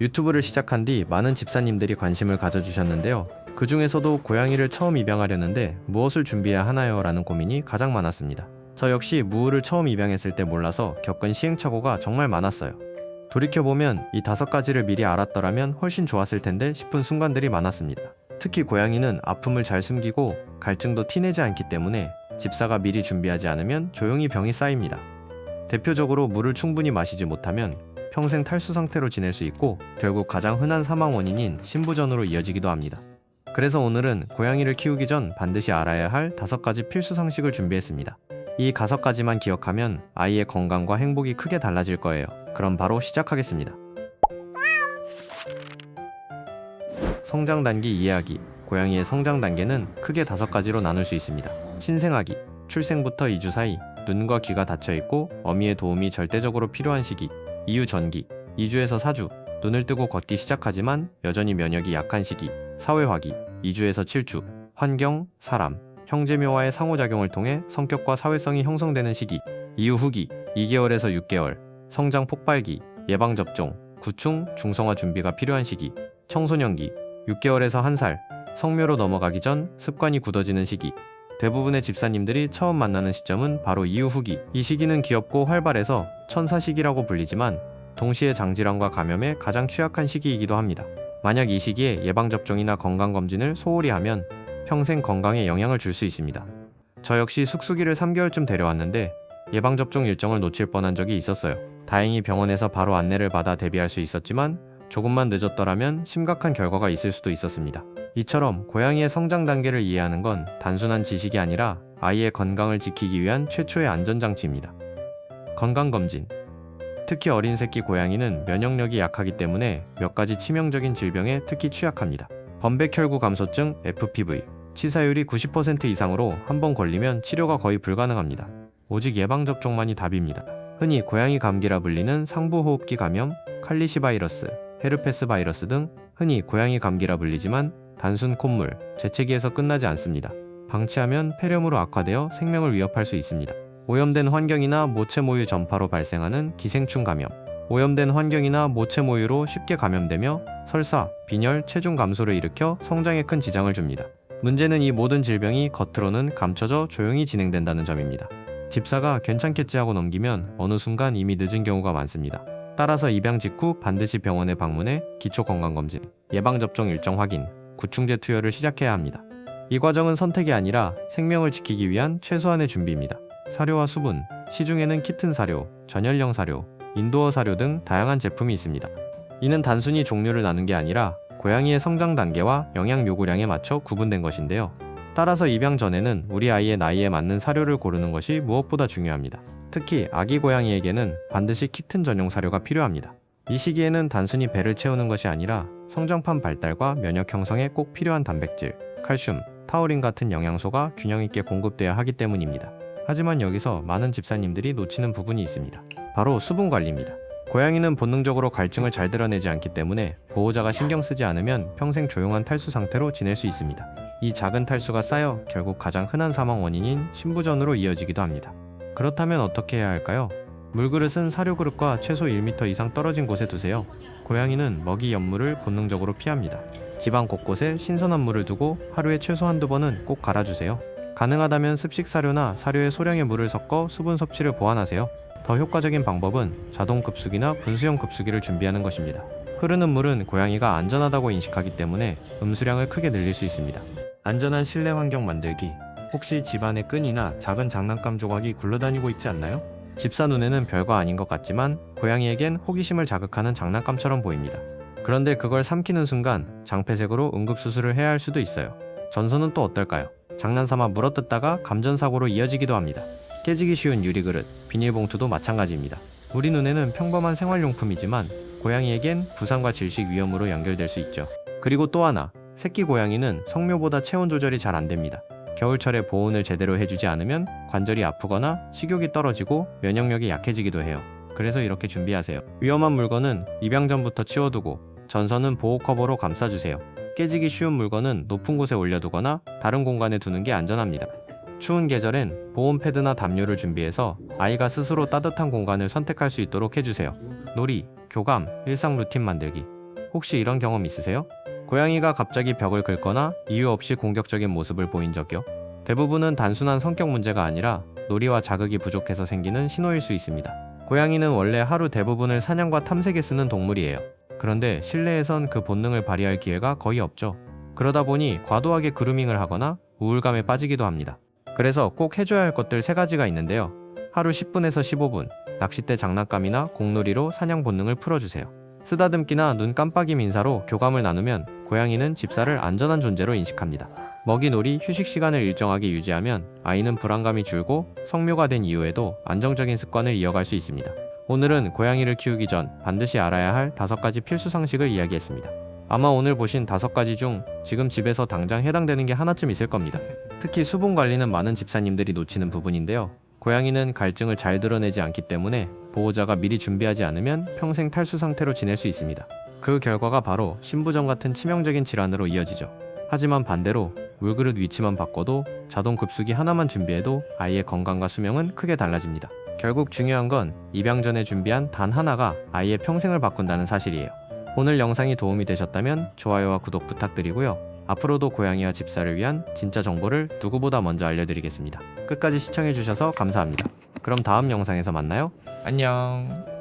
유튜브를 시작한 뒤 많은 집사님들이 관심을 가져주셨는데요. 그 중에서도 고양이를 처음 입양하려는데 무엇을 준비해야 하나요? 라는 고민이 가장 많았습니다. 저 역시 무우를 처음 입양했을 때 몰라서 겪은 시행착오가 정말 많았어요. 돌이켜보면 이 5가지를 미리 알았더라면 훨씬 좋았을 텐데 싶은 순간들이 많았습니다. 특히 고양이는 아픔을 잘 숨기고 갈증도 티내지 않기 때문에 집사가 미리 준비하지 않으면 조용히 병이 쌓입니다. 대표적으로 물을 충분히 마시지 못하면 평생 탈수 상태로 지낼 수 있고 결국 가장 흔한 사망 원인인 신부전으로 이어지기도 합니다. 그래서 오늘은 고양이를 키우기 전 반드시 알아야 할 5가지 필수 상식을 준비했습니다. 이 5가지만 기억하면 아이의 건강과 행복이 크게 달라질 거예요. 그럼 바로 시작하겠습니다. 성장 단계 이해하기. 고양이의 성장 단계는 크게 5가지로 나눌 수 있습니다. 신생아기, 출생부터 2주 사이 눈과 귀가 닫혀있고 어미의 도움이 절대적으로 필요한 시기. 이후 전기, 2주에서 4주, 눈을 뜨고 걷기 시작하지만 여전히 면역이 약한 시기. 사회화기, 2주에서 7주, 환경, 사람, 형제묘와의 상호작용을 통해 성격과 사회성이 형성되는 시기. 이후 후기, 2개월에서 6개월, 성장 폭발기, 예방접종, 구충, 중성화 준비가 필요한 시기. 청소년기, 6개월에서 1살, 성묘로 넘어가기 전 습관이 굳어지는 시기. 대부분의 집사님들이 처음 만나는 시점은 바로 이후 후기. 이 시기는 귀엽고 활발해서 천사 시기라고 불리지만 동시에 장질환과 감염에 가장 취약한 시기이기도 합니다. 만약 이 시기에 예방접종이나 건강검진을 소홀히 하면 평생 건강에 영향을 줄 수 있습니다. 저 역시 숙숙이를 3개월쯤 데려왔는데 예방접종 일정을 놓칠 뻔한 적이 있었어요. 다행히 병원에서 바로 안내를 받아 대비할 수 있었지만 조금만 늦었더라면 심각한 결과가 있을 수도 있었습니다. 이처럼 고양이의 성장 단계를 이해하는 건 단순한 지식이 아니라 아이의 건강을 지키기 위한 최초의 안전장치입니다. 건강검진. 특히 어린 새끼 고양이는 면역력이 약하기 때문에 몇 가지 치명적인 질병에 특히 취약합니다. 번백혈구 감소증, FPV, 치사율이 90% 이상으로 한 번 걸리면 치료가 거의 불가능합니다. 오직 예방접종만이 답입니다. 흔히 고양이 감기라 불리는 상부호흡기 감염, 칼리시 바이러스, 헤르페스 바이러스 등 흔히 고양이 감기라 불리지만 단순 콧물, 재채기에서 끝나지 않습니다. 방치하면 폐렴으로 악화되어 생명을 위협할 수 있습니다. 오염된 환경이나 모체 모유 전파로 발생하는 기생충 감염. 오염된 환경이나 모체 모유로 쉽게 감염되며 설사, 빈혈, 체중 감소를 일으켜 성장에 큰 지장을 줍니다. 문제는 이 모든 질병이 겉으로는 감춰져 조용히 진행된다는 점입니다. 집사가 괜찮겠지 하고 넘기면 어느 순간 이미 늦은 경우가 많습니다. 따라서 입양 직후 반드시 병원에 방문해 기초건강검진, 예방접종 일정 확인, 구충제 투여를 시작해야 합니다. 이 과정은 선택이 아니라 생명을 지키기 위한 최소한의 준비입니다. 사료와 수분, 시중에는 키튼 사료, 전열형 사료, 인도어 사료 등 다양한 제품이 있습니다. 이는 단순히 종류를 나눈 게 아니라 고양이의 성장 단계와 영양 요구량에 맞춰 구분된 것인데요. 따라서 입양 전에는 우리 아이의 나이에 맞는 사료를 고르는 것이 무엇보다 중요합니다. 특히 아기 고양이에게는 반드시 키튼 전용 사료가 필요합니다. 이 시기에는 단순히 배를 채우는 것이 아니라 성장판 발달과 면역 형성에 꼭 필요한 단백질, 칼슘, 타우린 같은 영양소가 균형 있게 공급돼야 하기 때문입니다. 하지만 여기서 많은 집사님들이 놓치는 부분이 있습니다. 바로 수분 관리입니다. 고양이는 본능적으로 갈증을 잘 드러내지 않기 때문에 보호자가 신경 쓰지 않으면 평생 조용한 탈수 상태로 지낼 수 있습니다. 이 작은 탈수가 쌓여 결국 가장 흔한 사망 원인인 신부전으로 이어지기도 합니다. 그렇다면 어떻게 해야 할까요? 물그릇은 사료 그릇과 최소 1m 이상 떨어진 곳에 두세요. 고양이는 먹이 연물을 본능적으로 피합니다. 집안 곳곳에 신선한 물을 두고 하루에 최소 한두 번은 꼭 갈아주세요. 가능하다면 습식 사료나 사료에 소량의 물을 섞어 수분 섭취를 보완하세요. 더 효과적인 방법은 자동 급수기나 분수형 급수기를 준비하는 것입니다. 흐르는 물은 고양이가 안전하다고 인식하기 때문에 음수량을 크게 늘릴 수 있습니다. 안전한 실내 환경 만들기. 혹시 집안에 끈이나 작은 장난감 조각이 굴러다니고 있지 않나요? 집사 눈에는 별거 아닌 것 같지만 고양이에겐 호기심을 자극하는 장난감처럼 보입니다. 그런데 그걸 삼키는 순간 장폐색으로 응급수술을 해야 할 수도 있어요. 전선은 또 어떨까요? 장난삼아 물어뜯다가 감전사고로 이어지기도 합니다. 깨지기 쉬운 유리그릇, 비닐봉투도 마찬가지입니다. 우리 눈에는 평범한 생활용품이지만 고양이에겐 부상과 질식 위험으로 연결될 수 있죠. 그리고 또 하나, 새끼 고양이는 성묘보다 체온 조절이 잘 안됩니다. 겨울철에 보온을 제대로 해주지 않으면 관절이 아프거나 식욕이 떨어지고 면역력이 약해지기도 해요. 그래서 이렇게 준비하세요. 위험한 물건은 입양 전부터 치워두고 전선은 보호 커버로 감싸주세요. 깨지기 쉬운 물건은 높은 곳에 올려두거나 다른 공간에 두는 게 안전합니다. 추운 계절엔 보온 패드나 담요를 준비해서 아이가 스스로 따뜻한 공간을 선택할 수 있도록 해주세요. 놀이, 교감, 일상 루틴 만들기. 혹시 이런 경험 있으세요? 고양이가 갑자기 벽을 긁거나 이유 없이 공격적인 모습을 보인 적이요? 대부분은 단순한 성격 문제가 아니라 놀이와 자극이 부족해서 생기는 신호일 수 있습니다. 고양이는 원래 하루 대부분을 사냥과 탐색에 쓰는 동물이에요. 그런데 실내에선 그 본능을 발휘할 기회가 거의 없죠. 그러다 보니 과도하게 그루밍을 하거나 우울감에 빠지기도 합니다. 그래서 꼭 해줘야 할 것들 3가지가 있는데요. 하루 10분에서 15분, 낚싯대 장난감이나 공놀이로 사냥 본능을 풀어주세요. 쓰다듬기나 눈 깜빡임 인사로 교감을 나누면 고양이는 집사를 안전한 존재로 인식합니다. 먹이놀이, 휴식 시간을 일정하게 유지하면 아이는 불안감이 줄고 성묘가 된 이후에도 안정적인 습관을 이어갈 수 있습니다. 오늘은 고양이를 키우기 전 반드시 알아야 할 5가지 필수 상식을 이야기했습니다. 아마 오늘 보신 5가지 중 지금 집에서 당장 해당되는 게 하나쯤 있을 겁니다. 특히 수분 관리는 많은 집사님들이 놓치는 부분인데요. 고양이는 갈증을 잘 드러내지 않기 때문에 보호자가 미리 준비하지 않으면 평생 탈수 상태로 지낼 수 있습니다. 그 결과가 바로 신부전 같은 치명적인 질환으로 이어지죠. 하지만 반대로 물그릇 위치만 바꿔도 자동 급수기 하나만 준비해도 아이의 건강과 수명은 크게 달라집니다. 결국 중요한 건 입양 전에 준비한 단 하나가 아이의 평생을 바꾼다는 사실이에요. 오늘 영상이 도움이 되셨다면 좋아요와 구독 부탁드리고요. 앞으로도 고양이와 집사를 위한 진짜 정보를 누구보다 먼저 알려드리겠습니다. 끝까지 시청해주셔서 감사합니다. 그럼 다음 영상에서 만나요. 안녕.